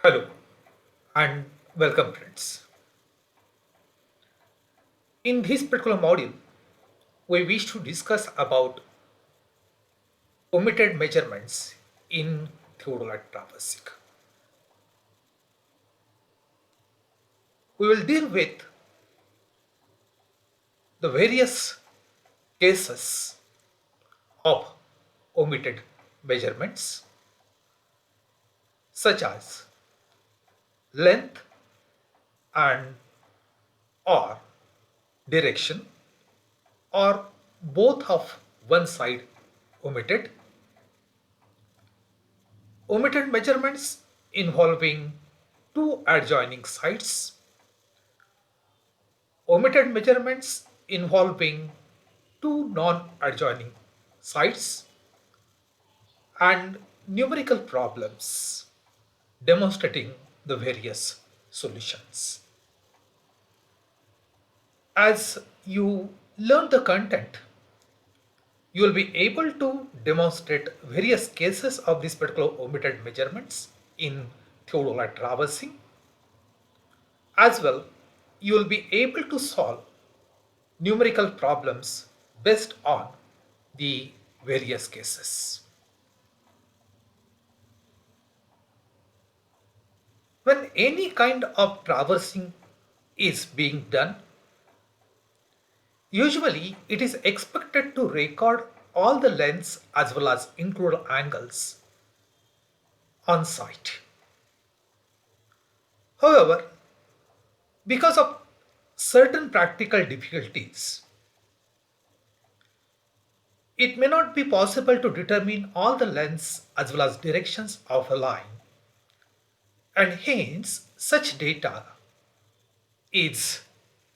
Hello and welcome friends. In this particular module, we wish to discuss about omitted measurements in Theodolite traversing. We will deal with the various cases of omitted measurements such as length and or direction or both of one side omitted, omitted measurements involving two adjoining sides, omitted measurements involving two non-adjoining sides, and numerical problems demonstrating the various solutions. As you learn the content, you will be able to demonstrate various cases of these particular omitted measurements in theodolite traversing. As well, you will be able to solve numerical problems based on the various cases. When any kind of traversing is being done, usually it is expected to record all the lengths as well as include angles on site. However, because of certain practical difficulties, it may not be possible to determine all the lengths as well as directions of a line, and hence such data is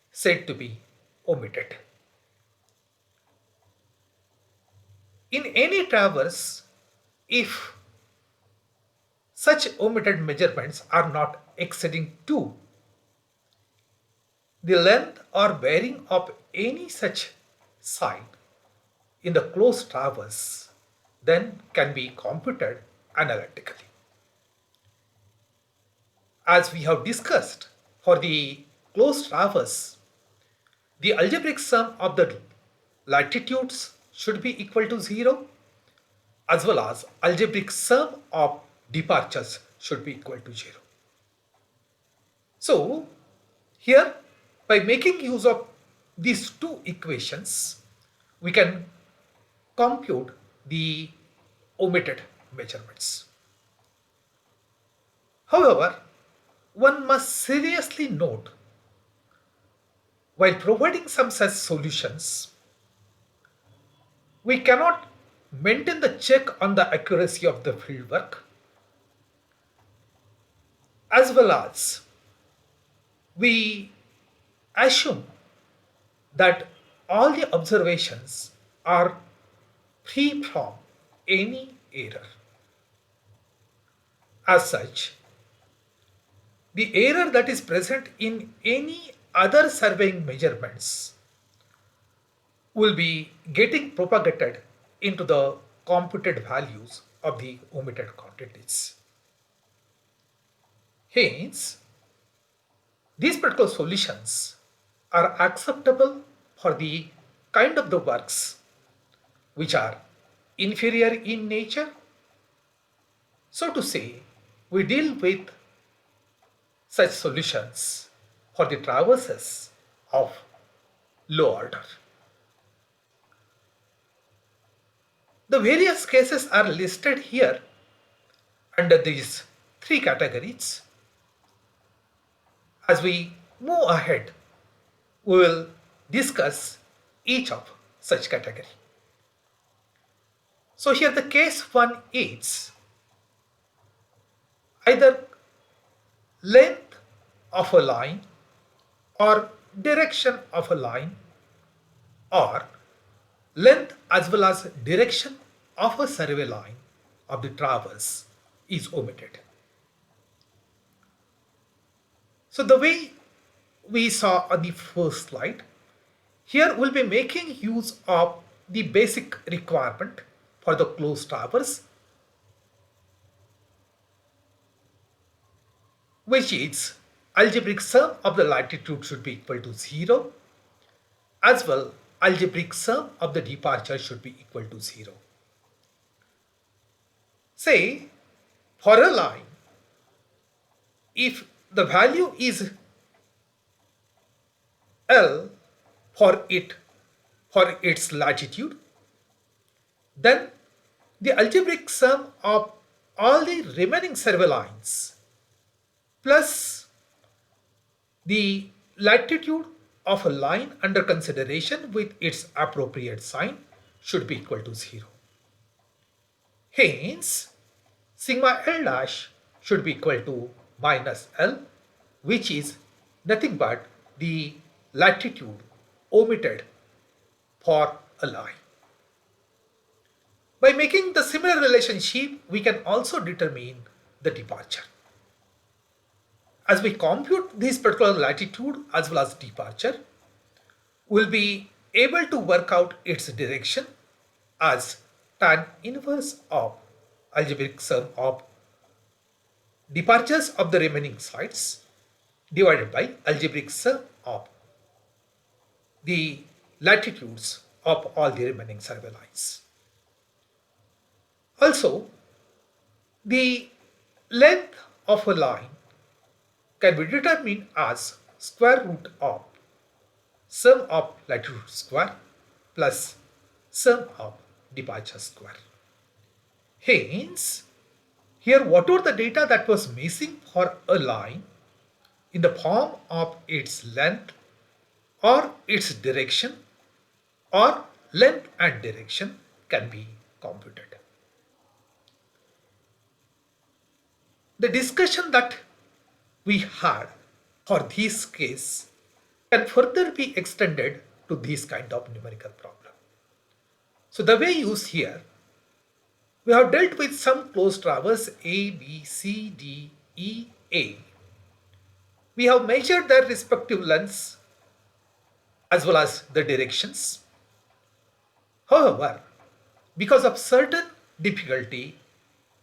said to be omitted. In any traverse, if such omitted measurements are not exceeding 2, the length or bearing of any such side in the closed traverse then can be computed analytically. As we have discussed, for the closed traverse, the algebraic sum of the latitudes should be equal to 0, as well as algebraic sum of departures should be equal to 0. So here, by making use of these two equations, we can compute the omitted measurements. However, one must seriously note, while providing some such solutions, we cannot maintain the check on the accuracy of the fieldwork, as well as we assume that all the observations are free from any error. As such, the error that is present in any other surveying measurements will be getting propagated into the computed values of the omitted quantities. Hence, these particular solutions are acceptable for the kind of the works which are inferior in nature. So to say, we deal with such solutions for the traverses of low order. The various cases are listed here under these three categories. As we move ahead, we will discuss each of such category. So here the case 1 is either length of a line or direction of a line, or length as well as direction of a survey line of the traverse is omitted. So the way we saw on the first slide, here we'll be making use of the basic requirement for the closed traverse. which is algebraic sum of the latitude should be equal to 0, as well algebraic sum of the departure should be equal to 0. Say, for a line, if the value is L for its latitude, then the algebraic sum of all the remaining survey lines plus the latitude of a line under consideration with its appropriate sign should be equal to 0. Hence, sigma L dash should be equal to minus L, which is nothing but the latitude omitted for a line. By making the similar relationship, we can also determine the departure. As we compute this particular latitude as well as departure, we'll be able to work out its direction as tan inverse of algebraic sum of departures of the remaining sides divided by algebraic sum of the latitudes of all the remaining survey lines. Also, the length of a line can be determined as square root of sum of latitude square plus sum of departure square. Hence, here whatever the data that was missing for a line in the form of its length or its direction or length and direction can be computed. The discussion that we had for this case can further be extended to this kind of numerical problem. So the way used here, we have dealt with some closed traverse A, B, C, D, E, A. We have measured their respective lengths as well as the directions. However, because of certain difficulty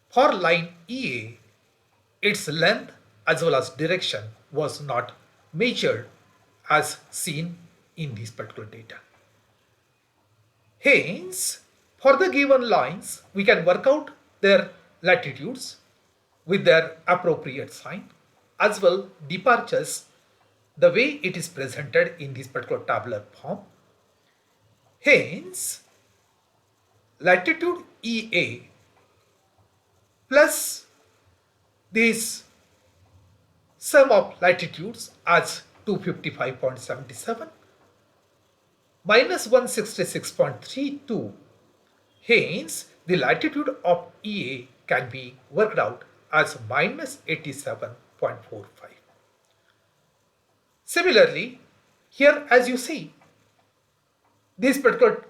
for line EA, its length as well as direction was not measured as seen in this particular data. Hence, for the given lines, we can work out their latitudes with their appropriate sign as well departures the way it is presented in this particular tabular form. Hence, latitude EA plus this sum of latitudes as 255.77 minus 166.32. Hence, the latitude of EA can be worked out as minus 87.45. Similarly, here as you see, this particular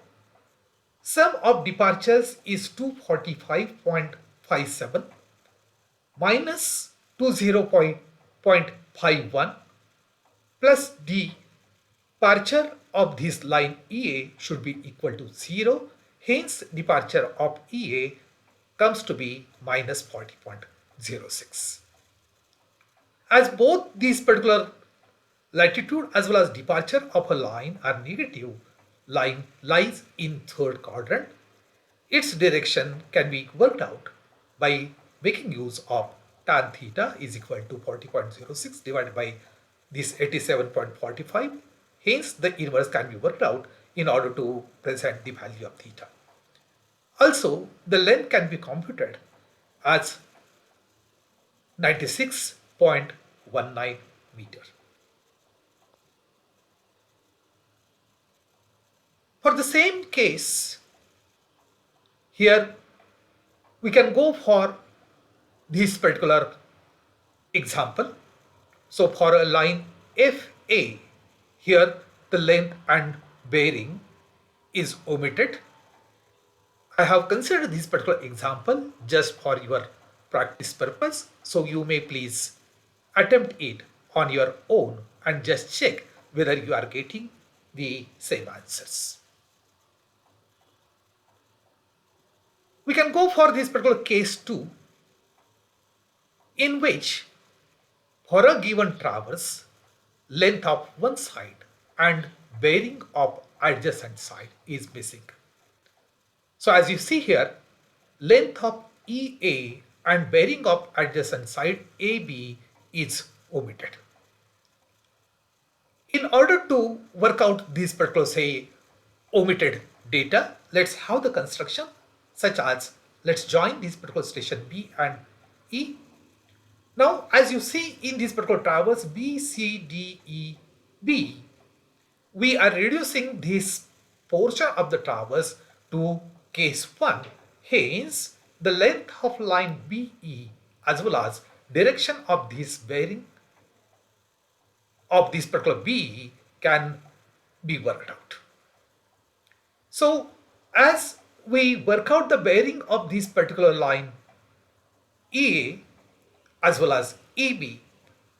sum of departures is 245.57 minus 20.51 plus departure of this line EA should be equal to 0. Hence, departure of EA comes to be minus 40.06. As both these particular latitude as well as departure of a line are negative, line lies in third quadrant. Its direction can be worked out by making use of tan theta is equal to 40.06 divided by this 87.45. Hence, the inverse can be worked out in order to present the value of theta. Also, the length can be computed as 96.19 meter. For the same case, here we can go for this particular example. So for a line FA, here the length and bearing is omitted. I have considered this particular example just for your practice purpose. So you may please attempt it on your own and just check whether you are getting the same answers. We can go for this particular case 2, in which For a given traverse, length of one side and bearing of adjacent side is missing. So as you see here, length of EA and bearing of adjacent side AB is omitted. In order to work out these particular, say, omitted data, let's have the construction such as, let's join this particular station B and E. Now, as you see in this particular traverse B, C, D, E, B, we are reducing this portion of the traverse to case 1. Hence, the length of line BE as well as direction of this bearing of this particular BE can be worked out. So, as we work out the bearing of this particular line EA as well as EB,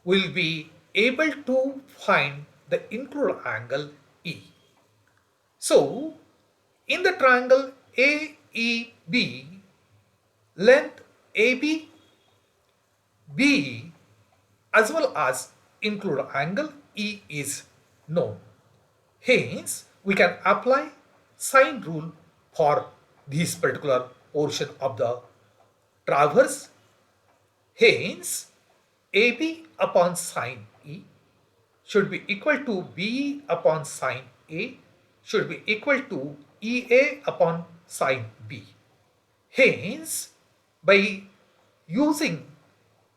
we'll be able to find the included angle E. So, in the triangle AEB, length AB, BE as well as included angle E is known. Hence, we can apply sine rule for this particular portion of the traverse. Hence, AB upon sine E should be equal to BE upon sine A should be equal to EA upon sine B. Hence, by using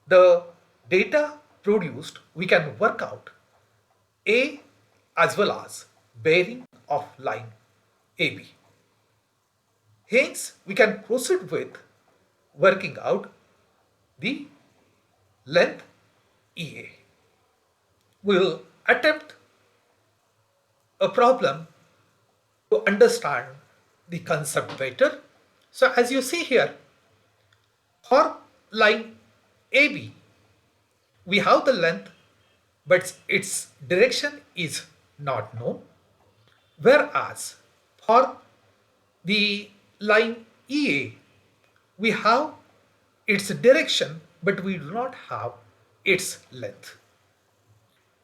the data produced, we can work out A as well as bearing of line AB. Hence, we can proceed with working out the length EA. We will attempt a problem to understand the concept better. So as you see here, for line AB, we have the length, but its direction is not known. Whereas for the line EA, we have its direction, but we do not have its length.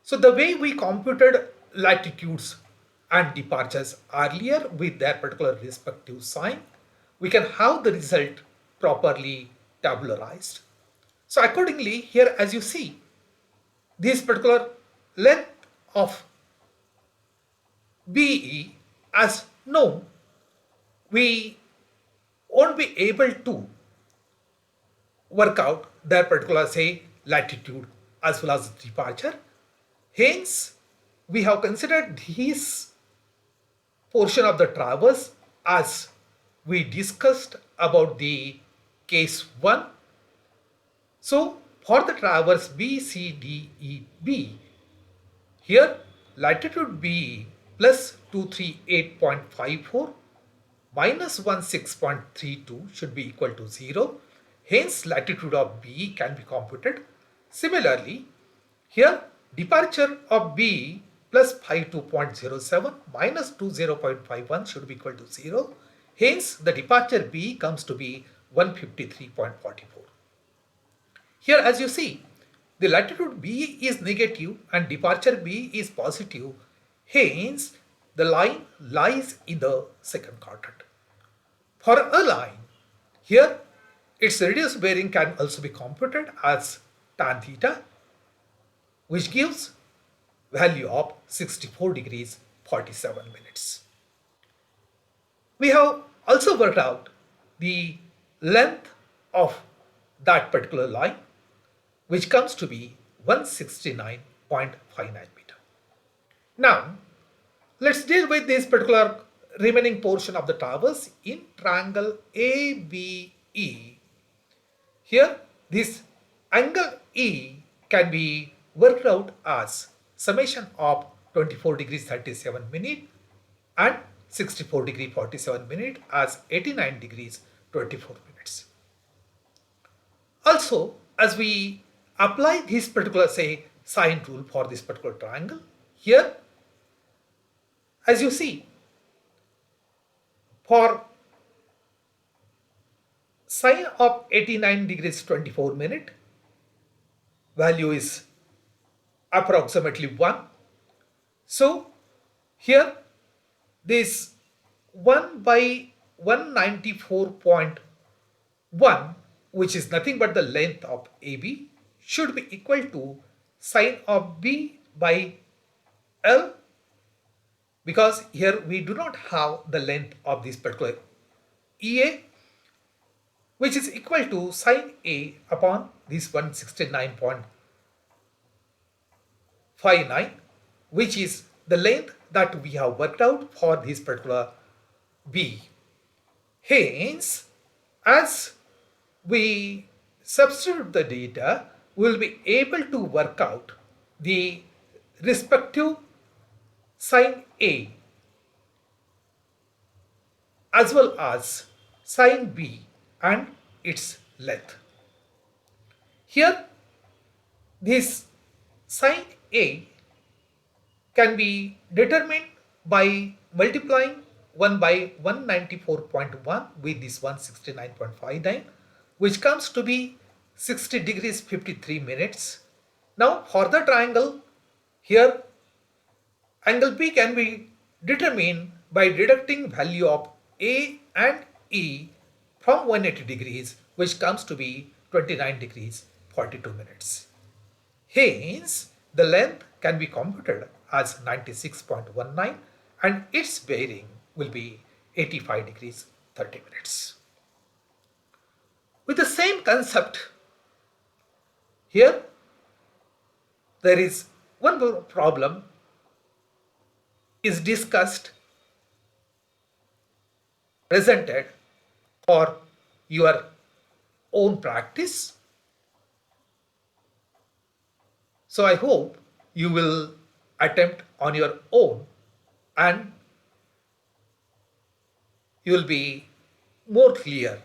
So the way we computed latitudes and departures earlier with their particular respective sign, we can have the result properly tabularized. So accordingly, here as you see, this particular length of BE as known, we won't be able to work out their particular, say, latitude as well as departure. Hence, we have considered this portion of the traverse as we discussed about the case 1. So, for the traverse B, C, D, E, B, here latitude B plus 238.54 minus 16.32 should be equal to 0. Hence, latitude of B can be computed. Similarly, here departure of B plus 52.07 minus 20.51 should be equal to 0. Hence, the departure B comes to be 153.44. Here as you see, the latitude B is negative and departure B is positive. Hence, the line lies in the second quadrant. For a line, here its reduced bearing can also be computed as tan theta, which gives value of 64 degrees 47 minutes. We have also worked out the length of that particular line, which comes to be 169.59 meter. Now, let's deal with this particular remaining portion of the traverse in triangle ABE. Here, this angle E can be worked out as summation of 24 degrees 37 minute and 64 degree 47 minute as 89 degrees 24 minutes. Also, as we apply this particular, say, sine rule for this particular triangle, here as you see, for sine of 89 degrees 24 minute, value is approximately 1. So here this 1 by 194.1, which is nothing but the length of AB, should be equal to sine of B by L, because here we do not have the length of this particular EA, which is equal to sine A upon this 169.59, which is the length that we have worked out for this particular B. Hence, as we substitute the data, we will be able to work out the respective sine A as well as sine B and its length. Here, this sine A can be determined by multiplying 1 by 194.1 with this 169.59, which comes to be 60 degrees 53 minutes. Now for the triangle, here angle B can be determined by deducting value of A and E from 180 degrees, which comes to be 29 degrees 42 minutes. Hence, the length can be computed as 96.19 and its bearing will be 85 degrees 30 minutes. With the same concept, here there is one more problem is discussed, presented for your own practice. So I hope you will attempt on your own and you will be more clear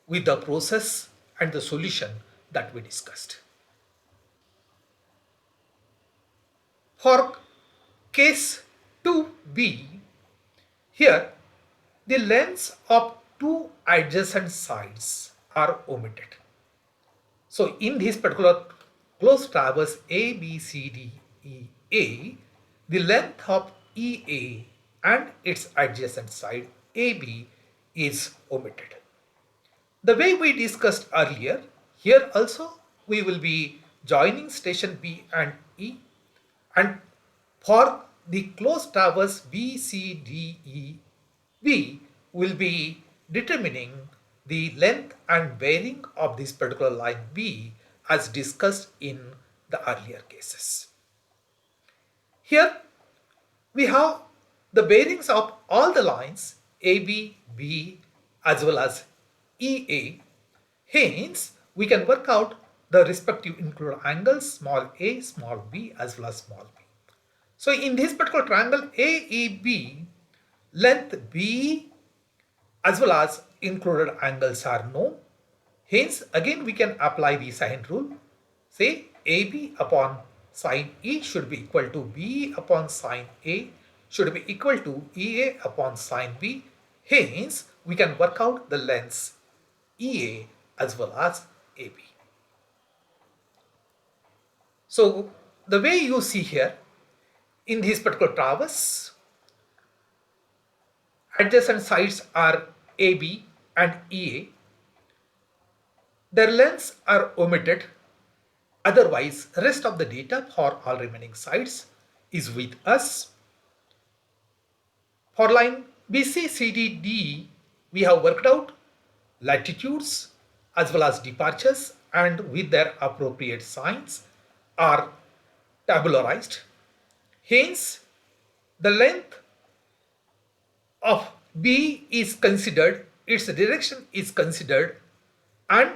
with the process and the solution that we discussed. For case 2b, here the lengths of two adjacent sides are omitted. So in this particular closed traverse A, B, C, D, E, A, the length of EA and its adjacent side AB is omitted. The way we discussed earlier, here also we will be joining station B and E, and for the closed traverse B, C, D, E, we will be determining the length and bearing of this particular line B as discussed in the earlier cases. Here we have the bearings of all the lines AB, B as well as EA. Hence, we can work out the respective included angles small a, small b as well as small b. So in this particular triangle AEB, length B as well as included angles are known. Hence, again we can apply the sine rule. Say AB upon sine E should be equal to B upon sine A should be equal to EA upon sine B. Hence, we can work out the lengths EA as well as AB. So, the way you see here, in this particular traverse, adjacent sides are AB and EA. Their lengths are omitted. Otherwise, rest of the data for all remaining sides is with us. For line BCCDD, we have worked out latitudes as well as departures, and with their appropriate signs are tabularized. Hence, the length of B is considered, its direction is considered, and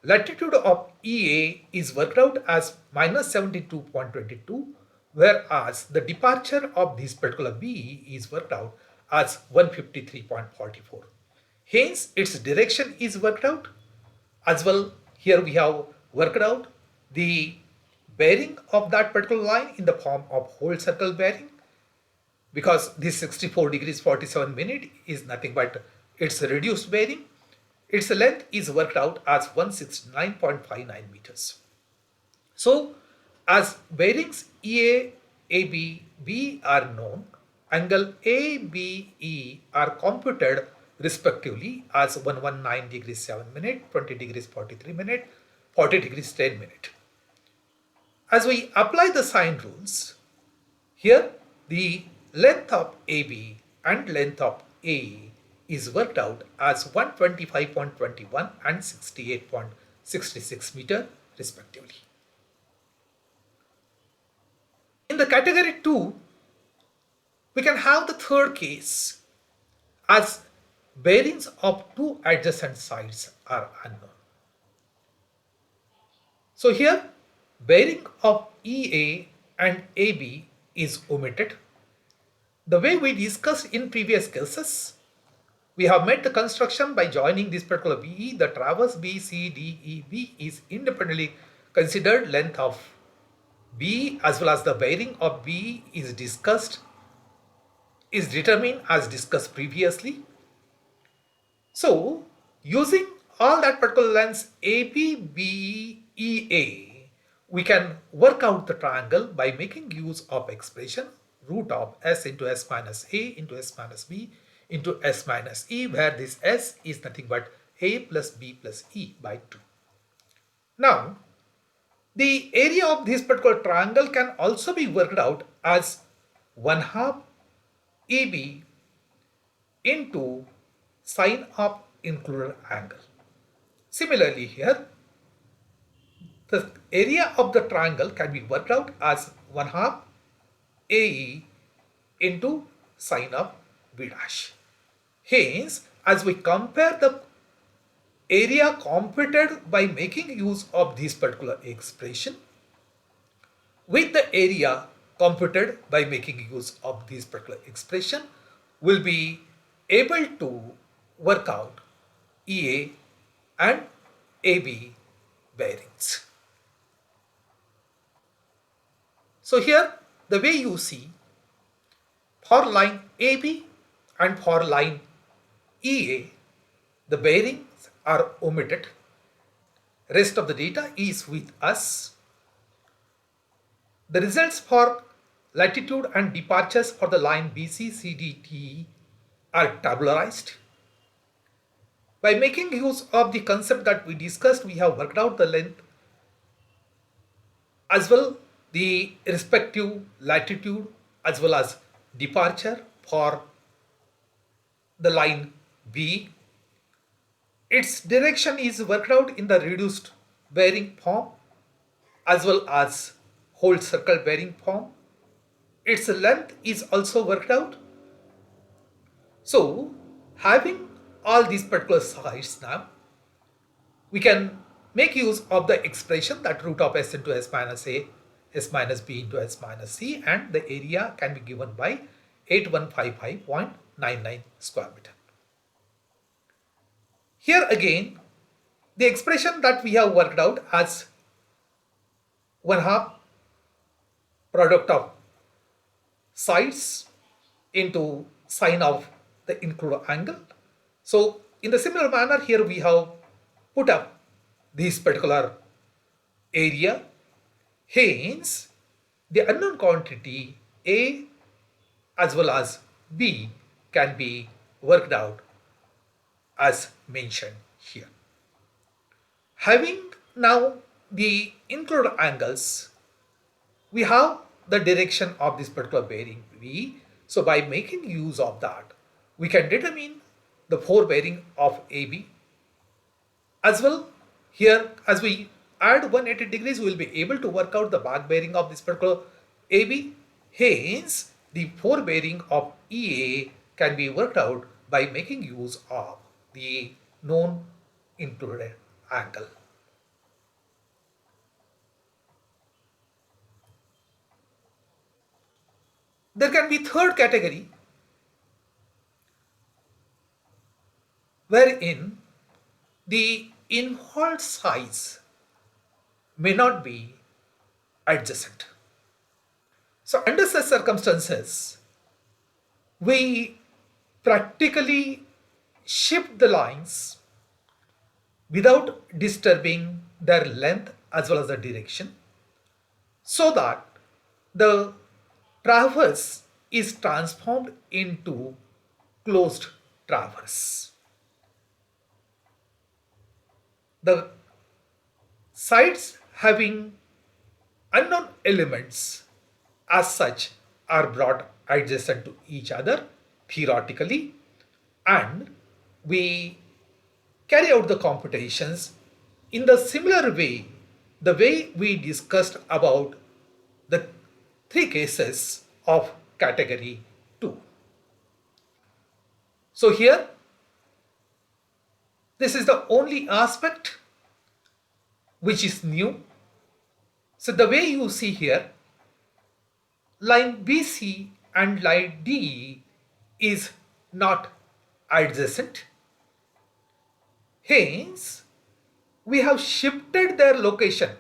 latitude of EA is worked out as minus 72.22, whereas the departure of this particular B is worked out as 153.44. Hence, its direction is worked out. As well, here we have worked out the bearing of that particular line in the form of whole circle bearing, because this 64 degrees 47 minute is nothing but its reduced bearing. Its length is worked out as 169.59 meters. So, As bearings EA, AB, B are known, angle ABE are computed respectively as 119 degrees 7 minute, 20 degrees 43 minute, 40 degrees 10 minute. As we apply the sine rules, here the length of AB and length of AE is worked out as 125.21 and 68.66 meter respectively. In the category 2, we can have the third case as bearings of two adjacent sides are unknown. So here bearing of EA and AB is omitted. The way we discussed in previous cases, we have made the construction by joining this particular BE. The traverse BCDEB is independently considered length of B as well as the bearing of B is determined as discussed previously. So using all that particular lengths ABBEA, we can work out the triangle by making use of expression root of s into s minus a into s minus b into s minus e, where this s is nothing but a plus b plus e by 2. Now, the area of this particular triangle can also be worked out as 1/2 AB into sine of included angle. Similarly here, the area of the triangle can be worked out as 1/2 AE into sine of B dash. Hence, as we compare the area computed by making use of this particular expression with the area computed by making use of this particular expression, will be able to work out EA and AB bearings. So here the way you see, for line AB and for line EA, the bearings are omitted. Rest of the data is with us. The results for latitude and departures for the line BC, CD, TE are tabularized. By making use of the concept that we discussed, we have worked out the length as well the respective latitude as well as departure for the line B. Its direction is worked out in the reduced bearing form as well as whole circle bearing form. Its length is also worked out. So having all these particular sides now, we can make use of the expression that root of s into s minus a, s minus b into s minus c, and the area can be given by 8155.99 square meter. Here again, the expression that we have worked out as 1/2 product of sides into sine of the included angle. So in the similar manner, here we have put up this particular area. Hence, the unknown quantity A as well as B can be worked out as mentioned here. Having now the included angles, we have the direction of this particular bearing B. So by making use of that, we can determine the forebearing of AB. As well, here as we add 180 degrees, we will be able to work out the back bearing of this particular AB. Hence, the forebearing of EA can be worked out by making use of the known included angle. There can be third category wherein the involved size may not be adjacent. So under such circumstances, we practically shift the lines without disturbing their length as well as the direction. so that the traverse is transformed into closed traverse. The sides having unknown elements as such are brought adjacent to each other theoretically, and we carry out the computations in the similar way, the way we discussed about the three cases of category 2. So here, this is the only aspect which is new. So the way you see here, line BC and line DE is not adjacent. Hence, we have shifted their location.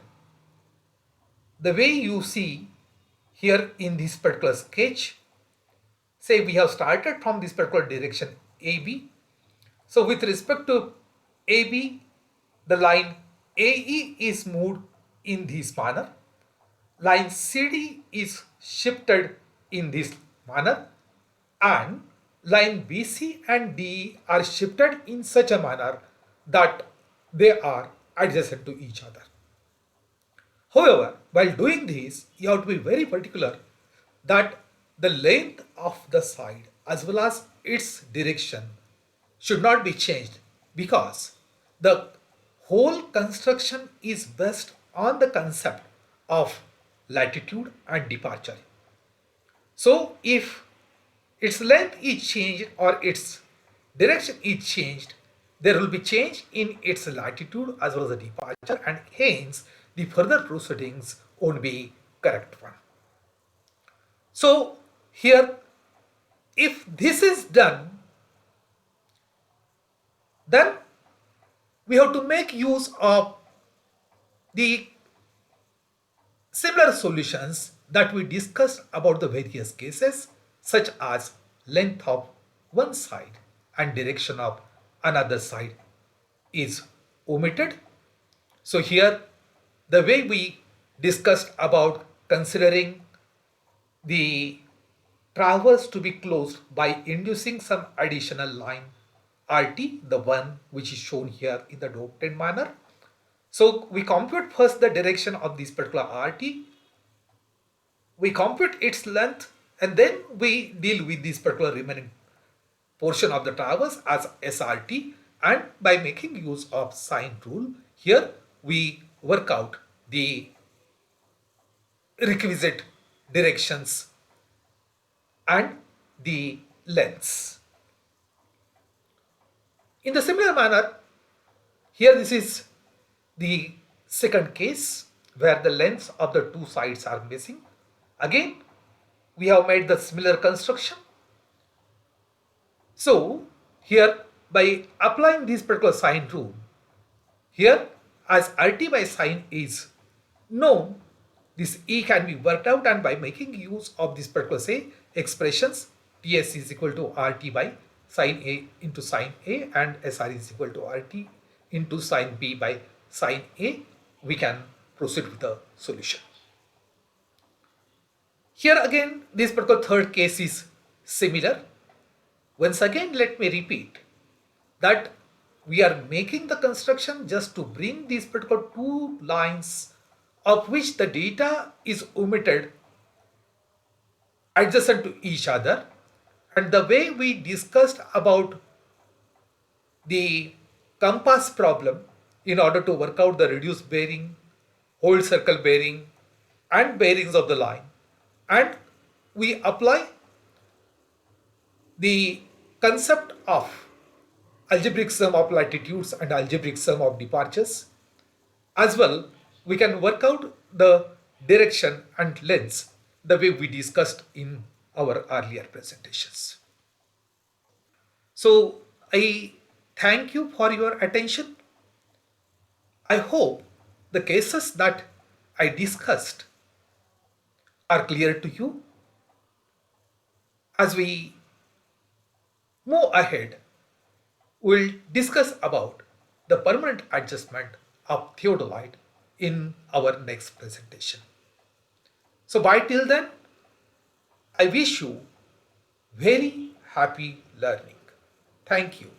The way you see here in this particular sketch, say we have started from this particular direction AB. So with respect to AB, the line AE is moved in this manner. Line CD is shifted in this manner, and line BC and DE are shifted in such a manner that they are adjacent to each other. However, while doing this, you have to be very particular that the length of the side as well as its direction should not be changed, because the whole construction is based on the concept of latitude and departure. So if its length is changed or its direction is changed, there will be change in its latitude as well as the departure, and hence the further proceedings won't be correct one. So here, if this is done, then we have to make use of the similar solutions that we discussed about the various cases, such as length of one side and direction of another side is omitted. So here, the way we discussed about considering the traverse to be closed by inducing some additional line RT, the one which is shown here in the dotted manner. So we compute first the direction of this particular RT, we compute its length, and then we deal with this particular remaining portion of the traverse as SRT, and by making use of sine rule, here we work out the requisite directions and the lengths. In the similar manner, here this is the second case where the lengths of the two sides are missing. Again, we have made the similar construction. So here, by applying this particular sine rule, here as RT by sine is known, this E can be worked out, and by making use of this particular say expressions, TS is equal to RT by sine A into sine A, and SR is equal to RT into sine B by sine A, we can proceed with the solution. Here again, this particular third case is similar. Once again, let me repeat that we are making the construction just to bring these particular two lines of which the data is omitted adjacent to each other, and the way we discussed about the compass problem in order to work out the reduced bearing, whole circle bearing, and bearings of the line, and we apply the concept of algebraic sum of latitudes and algebraic sum of departures. As well, we can work out the direction and lengths the way we discussed in our earlier presentations. So I thank you for your attention. I hope the cases that I discussed are clear to you. As we move ahead, we'll discuss about the permanent adjustment of theodolite in our next presentation. So bye till then. I wish you very happy learning. Thank you.